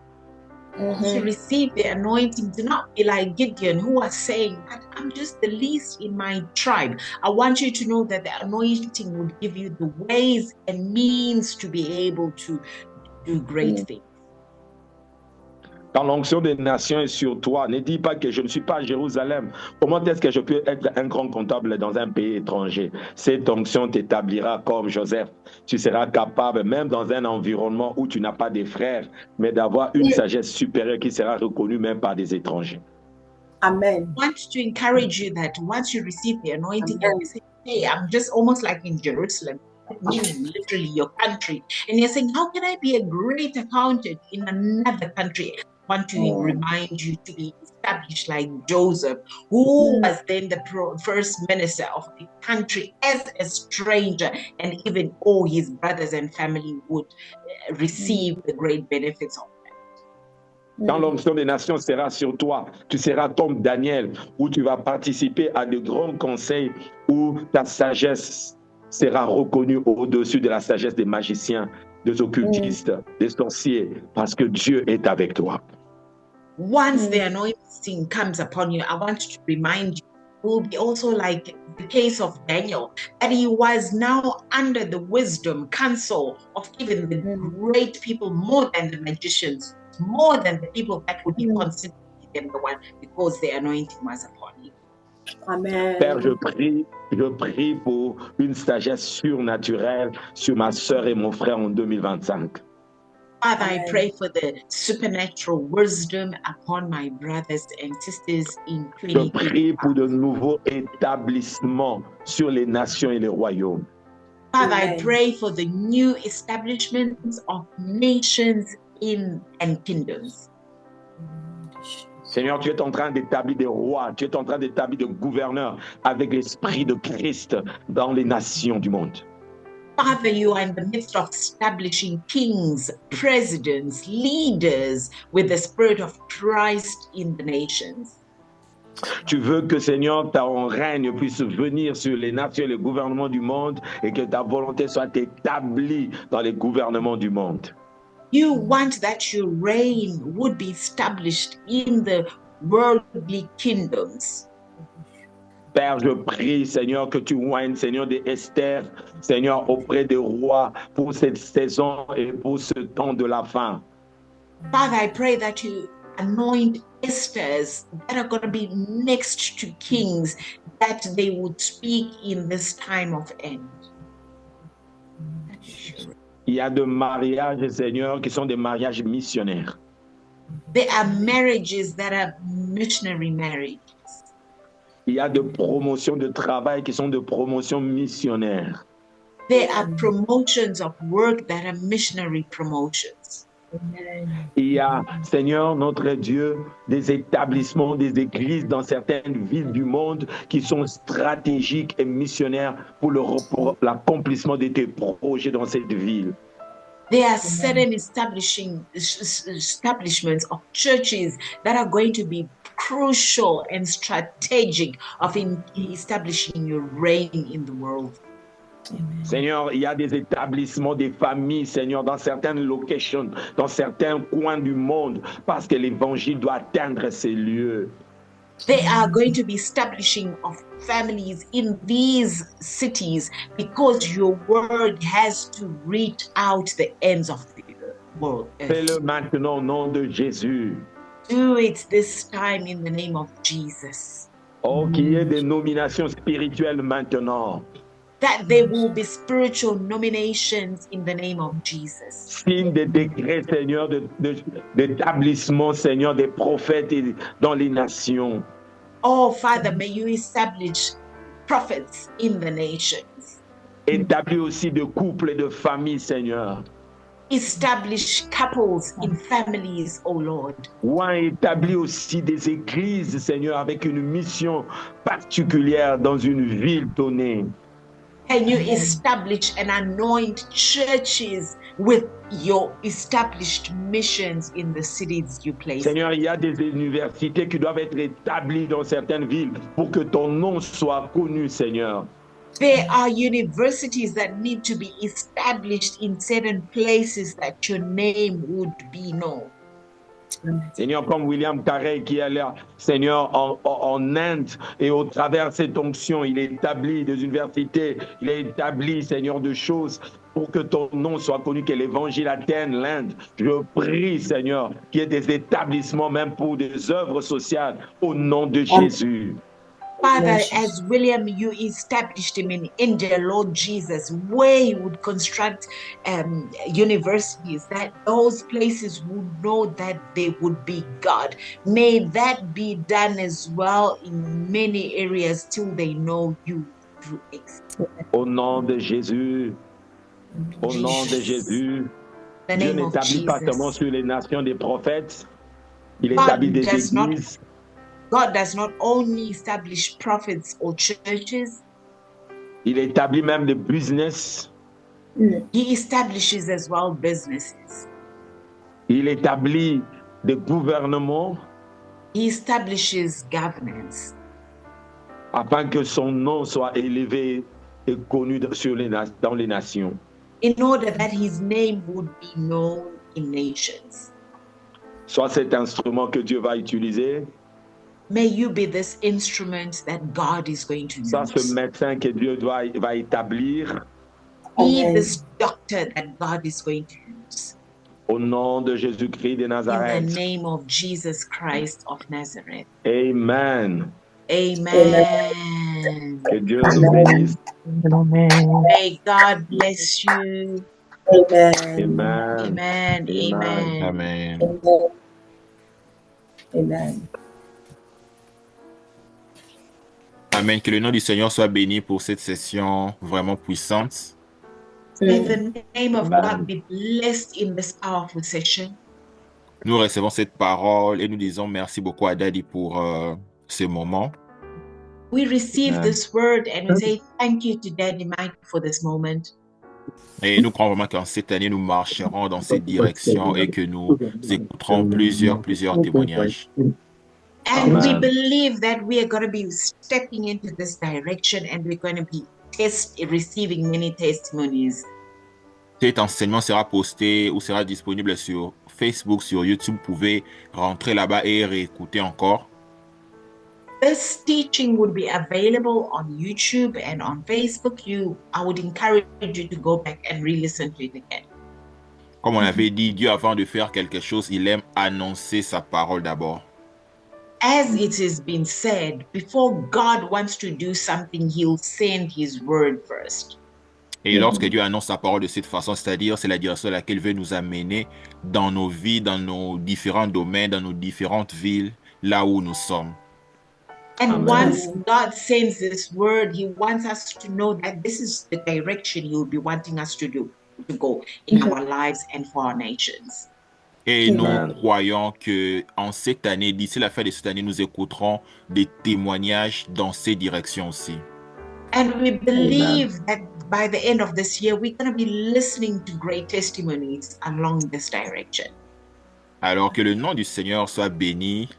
To receive the anointing, do not be like Gideon, who was saying, I'm just the least in my tribe. I want you to know that the anointing will give you the ways and means to be able to do great things. Quand l'onction des nations est sur toi, ne dis pas que je ne suis pas à Jérusalem. Comment est-ce que je peux être un grand comptable dans un pays étranger? Cette onction t'établira comme Joseph. Tu seras capable, même dans un environnement où tu n'as pas de frères, mais d'avoir une sagesse supérieure qui sera reconnue même par des étrangers. Amen. I want to encourage you that once you receive the anointing and you say, hey, I'm just almost like in Jerusalem, meaning literally your country. And you're saying, how can I be a great accountant in another country? I want to remind you to be established like Joseph, who was then the first minister of the country as a stranger, and even all his brothers and family would receive the great benefits of that. Quand l'onction des nations sera sur toi, tu seras comme Daniel, où tu vas participer à de grands conseils, où ta sagesse sera reconnue au-dessus de la sagesse des magiciens, des occultistes, des sorciers, parce que Dieu est avec toi. Once the anointing comes upon you, I want to remind you, it will be also like the case of Daniel, that he was now under the wisdom, counsel of even the great people, more than the magicians, more than the people that would be considered them the one, because the anointing was upon him. Amen. Père, je prie pour une sagesse surnaturelle sur ma sœur et mon frère en 2025. Father, I pray for the supernatural wisdom upon my brothers and sisters in Je 2025. prie pour de nouveaux établissements sur les nations et les royaumes. Father, I Amen. pray for the new establishments of nations and kingdoms. Seigneur, tu es en train d'établir des rois, tu es en train d'établir des gouverneurs avec l'esprit de Christ dans les nations du monde. Father, you are in the midst of establishing kings, presidents, leaders with the spirit of Christ in the nations. Tu veux que, Seigneur, ton règne puisse venir sur les nations et les gouvernements du monde et que ta volonté soit établie dans les gouvernements du monde. You want that your reign would be established in the worldly kingdoms. Père, je prie, Seigneur, que tu oignes, Seigneur, de Esther, Seigneur, auprès des rois pour cette saison et pour ce temps de la fin. Father, I pray that you anoint Esthers that are going to be next to kings, that they would speak in this time of end. Il y a de mariages, Seigneur, qui sont des mariages missionnaires. There are marriages that are missionary marriages. Il y a de promotions de travail qui sont de promotions missionnaires. There are promotions of work that are missionary promotions. Il y a, Seigneur, notre Dieu, des établissements, des églises dans certaines villes du monde qui sont stratégiques et missionnaires pour l'accomplissement de tes projets dans cette ville. There are certain establishments of churches that are going to be crucial and strategic of establishing your reign in the world. Seigneur, il y a des établissements, des familles, Seigneur, dans certaines locations, dans certains coins du monde, parce que l'évangile doit atteindre ces lieux. They are going to be establishing of families in these cities because your word has to reach out the ends of the world. Fais-le maintenant au nom de Jésus. Do it this time in the name of Jesus. Oh, qu'il y ait des nominations spirituelles maintenant. That there will be spiritual nominations in the name of Jesus. Signe des décrets, Seigneur, d'établissement, Seigneur, des prophètes dans les nations. Oh, Father, may you establish prophets in the nations. Établis aussi de couples et de familles, Seigneur. Establish couples in families, oh Lord. Ouais, établis aussi des églises, Seigneur, avec une mission particulière dans une ville donnée. Can you establish and anoint churches with your established missions in the cities you place? Seigneur, il y a des universités qui doivent être établies dans certaines villes pour que ton nom soit connu, Seigneur. There are universities that need to be established in certain places that your name would be known. Seigneur, comme William Carey qui est là, Seigneur, en Inde, et au travers de cette onction, il établit des universités, il établit, Seigneur, de choses pour que ton nom soit connu, que l'évangile atteigne l'Inde. Je prie, Seigneur, qu'il y ait des établissements même pour des œuvres sociales au nom de Jésus. Father, as William, you established him in India, Lord Jesus, where he would construct universities, that those places would know that they would be God. May that be done as well in many areas till they know you through it. Au nom de Jésus, au nom de Jésus, Dieu n'établit pas seulement sur les nations des prophètes, il établit des églises. God does not only establish prophets or churches. Il établit même des business. He establishes as well businesses. Il établit des gouvernements. He establishes governance. Afin que son nom soit élevé et connu dans les nations. In order that his name would be known in nations. Soit cet instrument que Dieu va utiliser. May you be this instrument that God is going to use. Soit ce médecin que Dieu va établir. Be this doctor that God is going to use. Au nom de Jésus-Christ de Nazareth. In the name of Jesus Christ of Nazareth. Amen. Amen. Que Dieu nous bénisse. Amen. May God bless you. Amen. Amen. Amen. Amen. Amen. Amen. Amen. Que le nom du Seigneur soit béni pour cette session vraiment puissante. May the name of God be blessed in this powerful session. Nous recevons cette parole et nous disons merci beaucoup à Daddy pour ce moment. We receive this word and we say thank you to Daddy Mike for this moment. Et nous croyons vraiment qu'en cette année, nous marcherons dans cette direction et que nous écouterons plusieurs témoignages. And we believe that we are going to be stepping into this direction and we're going to be receiving many testimonies. Cet enseignement sera posté ou sera disponible sur Facebook, sur YouTube. Vous pouvez rentrer là-bas et réécouter encore. this teaching would be available on YouTube and on Facebook, I would encourage you to go back and re-listen to it again. Comme on avait dit, Dieu, avant de faire quelque chose, il aime annoncer sa parole d'abord. As it has been said, before God wants to do something, he'll send his word first. Et lorsque Dieu annonce sa parole de cette façon, c'est-à-dire c'est la direction à laquelle il veut nous amener dans nos vies, dans nos différents domaines, dans nos différentes villes, là où nous sommes. And once God sends this word, he wants us to know that this is the direction he will be wanting us to go in our lives and for our nations. Et nous croyons que en cette année, d'ici la fin de cette année, nous écouterons des témoignages dans ces directions aussi. And we believe that by the end of this year, we're going to be listening to great testimonies along this direction. Alors que le nom du Seigneur soit béni.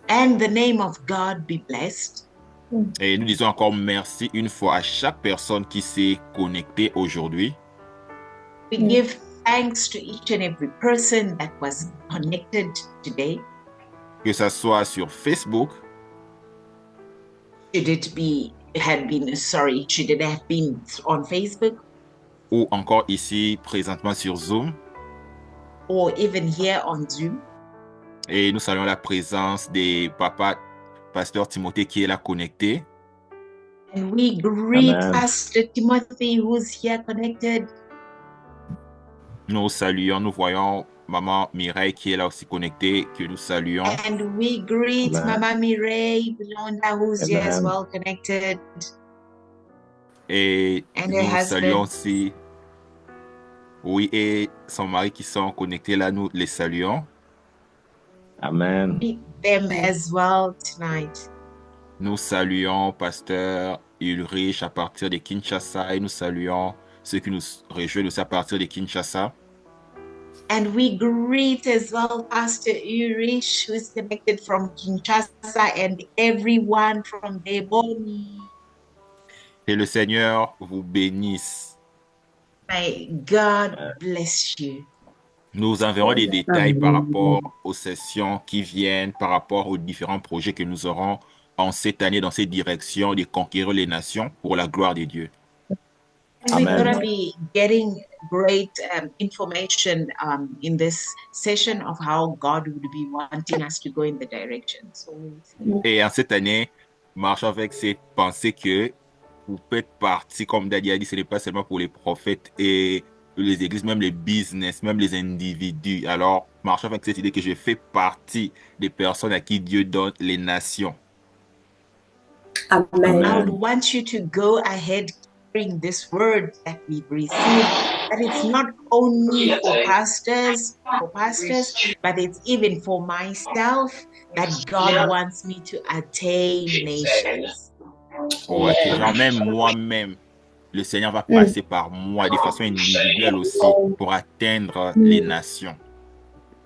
And the name of God be blessed. Et nous disons encore merci une fois à chaque personne qui s'est connectée aujourd'hui. We give thanks to each and every person that was connected today. Que ça soit sur Facebook. Should it have been on Facebook? Ou encore ici, présentement sur Zoom. Or even here on Zoom. Et nous saluons la présence des papas, Pasteur Timothée qui est là connecté. And we greet Pastor Timothy who's here connected. Nous saluons, nous voyons Maman Mireille qui est là aussi connectée, que nous saluons. And we greet Mama Mireille, Blonda, who's here as well connected. Et nous saluons aussi, oui, et son mari qui sont connectés là, nous les saluons. Amen. Meet them as well tonight. Nous saluons Pasteur Ulrich à partir de Kinshasa et nous saluons ceux qui nous rejoignent aussi à partir de Kinshasa. And we greet as well Pastor Ulrich, who is connected from Kinshasa, and everyone from Deboni. Que le Seigneur vous bénisse. May God bless you. Nous enverrons des détails par rapport aux sessions qui viennent, par rapport aux différents projets que nous aurons en cette année dans cette direction de conquérir les nations pour la gloire de Dieu. And we're going to be getting great information in this session of how God would be wanting us to go in the direction. Et en cette année, marchons avec cette pensée que vous faites partie, comme Daddy a dit, ce n'est pas seulement pour les prophètes et les églises, même les business, même les individus. Alors, marchons avec cette idée que je fais partie des personnes à qui Dieu donne les nations. Amen. I would want you to go ahead carrying this word that we've received, that it's not only for pastors, but it's even for myself, that God wants me to attain nations. Ouais, genre même moi-même, le Seigneur va passer par moi de façon individuelle aussi pour atteindre les nations.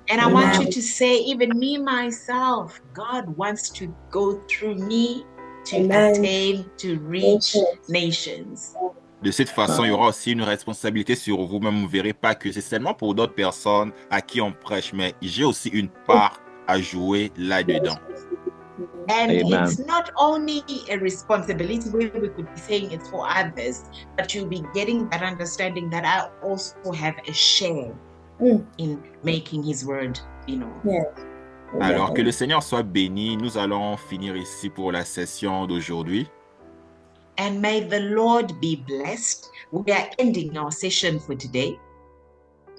And I want you to say, even me, myself, God wants to go through me to attain, to reach nations. De cette façon, il y aura aussi une responsabilité sur vous, même vous ne verrez pas que c'est seulement pour d'autres personnes à qui on prêche, mais j'ai aussi une part à jouer là-dedans. And it's not only a responsibility where we could be saying it's for others, but you'll be getting that understanding that I also have a share in making his word, you know. Alors que le Seigneur soit béni, nous allons finir ici pour la session d'aujourd'hui. And may the Lord be blessed. We are ending our session for today.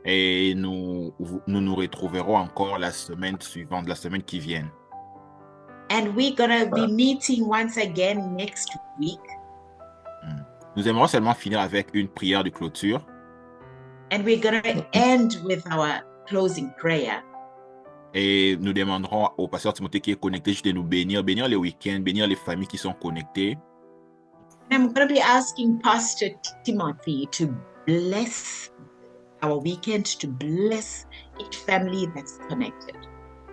Et nous nous retrouverons encore la semaine suivante, la semaine qui vient. And we're going to be meeting once again next week. Nous aimerons seulement finir avec une prière de clôture. And we're going to end with our closing prayer. Et nous demanderons au pasteur Timothée qui est connecté juste de nous bénir les week-ends, bénir les familles qui sont connectées. And I'm going to be asking Pastor Timothy to bless our weekend, to bless each family that's connected.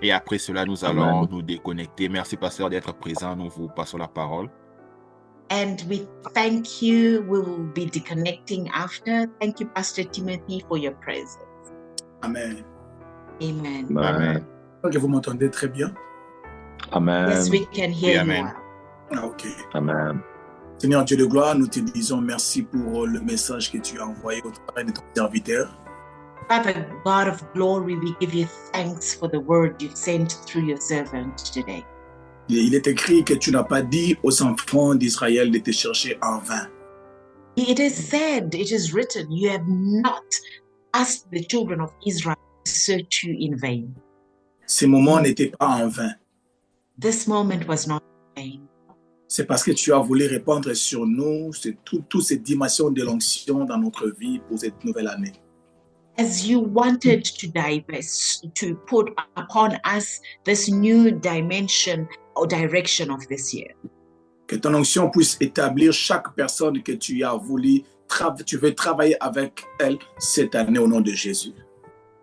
Et après cela, nous allons nous déconnecter. Merci, pasteur, d'être présent. Nous vous passons la parole. And we thank you. We will be deconnecting after. Thank you, Pastor Timothy, for your presence. Amen. Amen. Amen. Ok, vous m'entendez très bien. Amen. Yes, we can hear you. Amen. Ah, ok. Amen. Seigneur Dieu de gloire, nous te disons merci pour le message que tu as envoyé au travers de ton serviteur. Father, God of glory, we give you thanks for the word you've sent through your servant today. Il est écrit que tu n'as pas dit aux enfants d'Israël de te chercher en vain. It is said, it is written, you have not asked the children of Israel to search you in vain. Ces moments n'étaient pas en vain. This moment was not in vain. C'est parce que tu as voulu répandre sur nous toutes ces dimensions de l'onction dans notre vie pour cette nouvelle année. As you wanted to divest, to put upon us this new dimension or direction of this year. Que ton onction puisse établir chaque personne que tu as voulu, tu veux travailler avec elle cette année au nom de Jésus.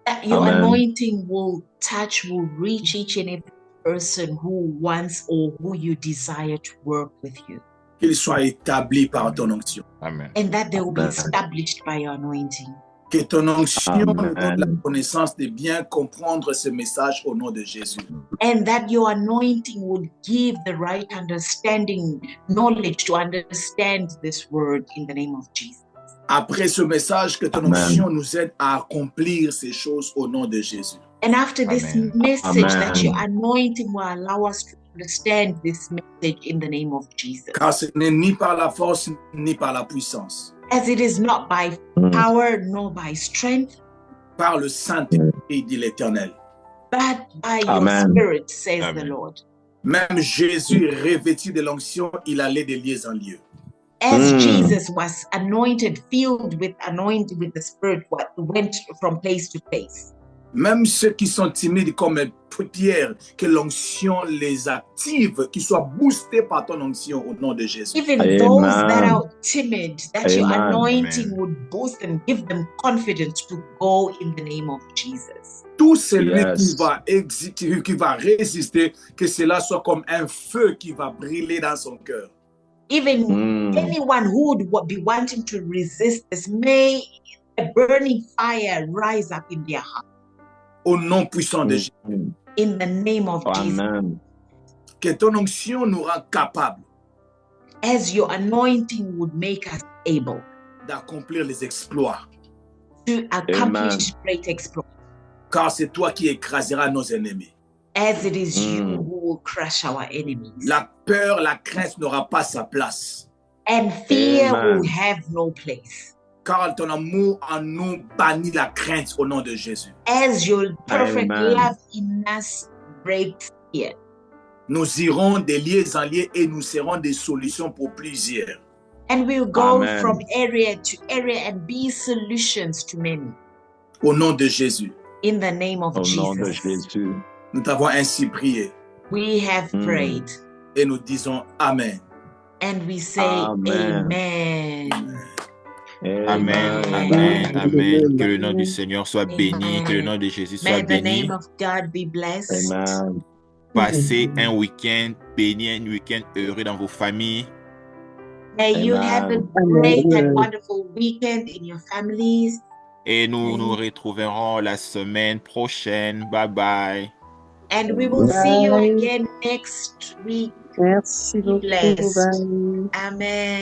That your Amen. anointing will touch, will reach each and every person who wants or who you desire to work with you. Qu'il soit établi par ton onction. Amen. And that they will be Amen. established by your anointing. Que ton onction nous Amen. donne la connaissance de bien comprendre ce message au nom de Jésus. And that your anointing would give the right understanding, knowledge to understand this word in the name of Jesus. Après ce message, que ton Amen. onction nous aide à accomplir ces choses au nom de Jésus. And after this Amen. message, that Amen. your anointing will allow us to understand this message in the name of Jesus. Car ce n'est ni par la force ni par la puissance, As it is not by power nor by strength, par le Saint-Esprit, dit l'Éternel. but by your Amen. spirit, says the Amen. Lord. Même Jésus, revêtu de l'onction, il allait de lieu en lieu. As Mm. Jesus was anointed, filled with the Spirit, went from place to place. Même ceux qui sont timides comme Pierre, que l'onction les active, qu'ils soient boostés par ton onction au nom de Jésus. Even Amen. those that are timid, that your Amen. anointing Amen. would boost them, give them confidence to go in the name of Jesus. Tout celui Yes. qui va résister, que cela soit comme un feu qui va brûler dans son cœur. Even Mm. anyone who would be wanting to resist this, may a burning fire rise up in their heart. Au nom puissant de Jésus. Mm. In the name of Jesus. Amen. Que ton onction nous rend capables As your anointing would make us able d'accomplir les exploits. to accomplish great exploits. Car c'est toi qui écraseras nos ennemis. As it is you Mm. who will crush our enemies. La peur, la crainte n'aura pas sa place. And fear Amen. will have no place. Car ton amour en nous bannit la crainte au nom de Jésus. As your perfect Amen. love in us breaks fear. Nous irons de lieu en lieu et nous serons des solutions pour plusieurs. And we'll go Amen. from area to area and be solutions to many. Au nom de Jésus. In the name of Au nom de Jesus. Jésus. Nous t'avons ainsi prié We have Mm. prayed. et nous disons Amen. And we say Amen. amen. Amen, amen, amen. Que le nom du Seigneur soit béni, Amen. que le nom de Jésus soit May the béni. name of God be blessed. Amen. Passez un week-end béni, un week-end heureux dans vos familles. May you have a Amen. great and wonderful weekend in your families. Et nous nous retrouverons la semaine prochaine. Bye bye. And we will see you again next week. Merci beaucoup. Blessed. Bye. Amen.